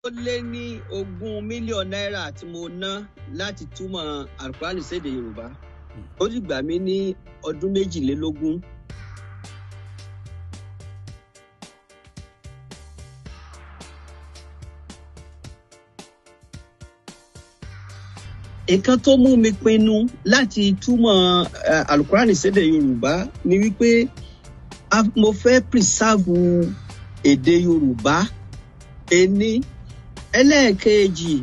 Ó lé ní 20 million naira tí mo ná láti túmọ̀ Al-Qur'an sédè Yorùbá. Ó sì gbà mí ní ọdún 22. Nǹkan tó mú mi pinnu láti túmọ̀ Al-Qur'an sédè Yorùbá ni wípé mo fẹ́ preserve èdè Yorùbá. Ení ẹlẹ́ẹ̀kejì,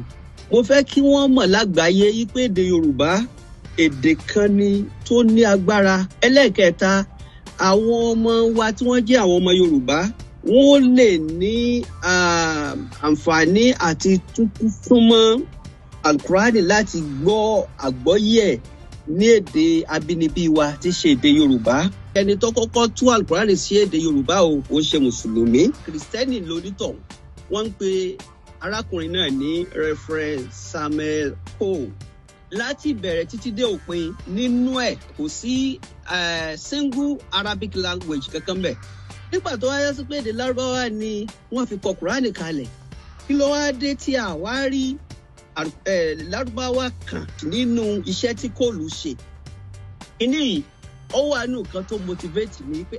mo fẹ́ kí wọ́n mọ̀ lágbàáyé wípé èdè Yorùbá èdè kan ni tó ní agbára. Ẹlẹ́ẹ̀kẹta, àwọn ọmọ wa tí wọ́n jẹ́ àwọn ọmọ Yorùbá wọ́n lè ní àǹfààní àti túmọ̀ Al-Qur'an láti gbọ́ àgbọ́yé ẹ̀ ní èdè abínibí wa tí ṣe èdè Yorùbá. Ẹni tó kọ́kọ́ tú Al-Qur'an sí èdè Yorùbá ó ṣe Mùsùlùmí. Kristẹni lónítọ̀. Wọ́n ń pe arákùnrin náà ní Reverend Samuel Cole. Láti ìbẹ̀rẹ̀ títí dé òpin nínú ẹ̀ kò sí single Arabic language kankan bẹ̀. Nígbà tó wáyé sí pé èdè Lárúbáwá ni wọ́n fi kọ Kùránì kalẹ̀. Kí ló wá dé tí a wá rí Lárúbáwá kan nínú iṣẹ́ tí Cole ṣe? Kíní yìí ó wà nù kan tó motivate mi pé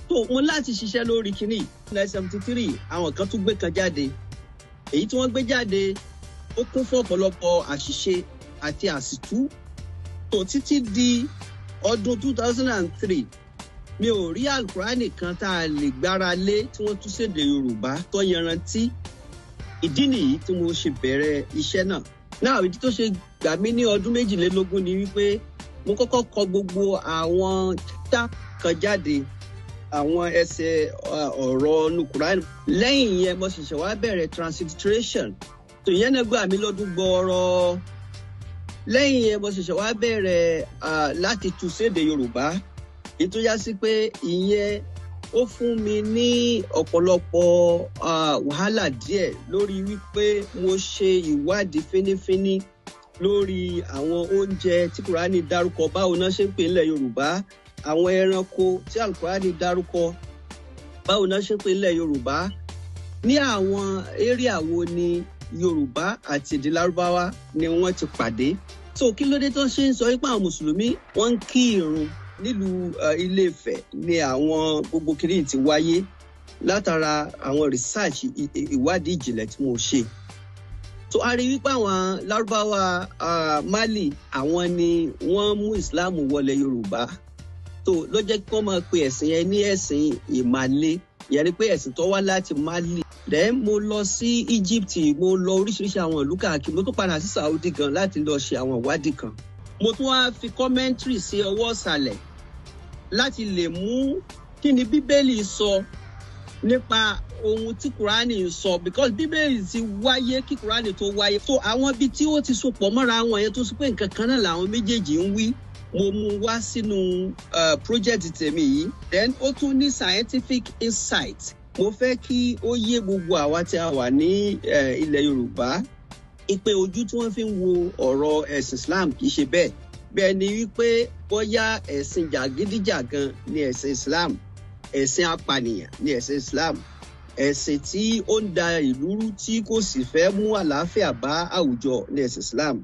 tó mo láti ṣiṣẹ́ lórí kíní. 1973 àwọn kan tún gbé kan jáde. Èyí tí wọ́n gbé jáde ó kún fún ọ̀pọ̀lọpọ̀ àṣìṣe àti àsìtú. Tó títí di ọdún 2003 mi ò rí Al-Qur'an kan tá a lè gbára lé tí wọ́n tún sédè Yorùbá tó yanrantí. Ìdí nìyí tí mo ṣe bẹ̀rẹ̀ iṣẹ́ náà. Náà ìdí tó ṣe gbà mí ní ọdún 22 ni wípé mo kọ́kọ́ kọ gbogbo àwọn títà kan jáde, àwọn ẹsẹ̀ ọ̀rọ̀ nu Qur'an. Lẹ́yìn yẹn mo ṣẹ̀ṣẹ̀ wá bẹ̀rẹ̀ transliteration. Tó yẹn náà gbà mí lọ́dún gbọọrọ. Lẹ́yìn yẹn mo ṣẹ̀ṣẹ̀ wá bẹ̀rẹ̀ láti tú sédè Yorùbá. Èyí tó yá sí pé ìyẹn ó fún mi ní ọ̀pọ̀lọpọ̀ wàhálà díẹ̀ lórí wípé mo ṣe ìwádìí fínífíní lórí àwọn oúnjẹ tí Kùránì dárúkọ, báwo náà ṣe ń pè nílẹ̀ Yorùbá, àwọn ẹranko tí Al-Qur'ani dárúkọ, báwo náà ṣe ń pè nílẹ̀ Yorùbá, ní àwọn area wo ni Yorùbá àti èdè Lárúbáwá ni wọ́n ti pàdé. So kí ló dé tó ṣe ń sọ wípé àwọn Mùsùlùmí wọ́n ń kí ìrun nílùú Ilé-Ifẹ̀ ni àwọn gbogbo kìíní ti wáyé látara àwọn research ìwádìí ìjìnlẹ̀ tí mo ṣe. So a rí wípé àwọn Lárúbáwá Mali àwọn ni wọ́n mú Islam wọlé Yorùbá. So ló jẹ́ kí wọ́n máa pe ẹ̀sìn yẹn ní ẹ̀sìn Ìmàle. Ìyẹn ni pé ẹ̀sìn tó wá láti Mali. Then mo lọ sí Egypt, mo lọ oríṣiríṣi àwọn ìlú káàkiri, mo tún padà sí Saudi gan láti lọ ṣe àwọn ìwádìí kan. Mo tún wá fi commentary sí ọwọ́ ìsàlẹ̀ láti lè mú kí ni Bíbélì sọ nípa ohun tí Kùránì sọ, because Bíbélì ti wáyé kí Kùránì tó wáyé. So àwọn ibi tí ó ti sopọ̀ mọ́ra wọn yẹn tó sọ pé nǹkan kan náà làwọn méjèèjì ń wí, mo mú wá sínú project tèmi yìí. Then ó tún ní scientific insight. Mo fẹ́ kí ó yé gbogbo àwa tí a wà ní ilẹ̀ Yorùbá ìpè ojú tí wọ́n fi ń wo ọ̀rọ̀ ẹ̀sìn Islam kìí ṣe bẹ́ẹ̀. Bẹ́ẹ̀ ni wípé bóyá ẹ̀sìn jàgídíjàgan ni ẹ̀sìn Islam, ẹ̀sìn apànìyàn ni ẹ̀sìn Islam, ẹ̀sìn tí ó ń da ìlú rú tí kò sì fẹ́ mú àlàáfíà bá àwùjọ ni ẹ̀sìn Islam.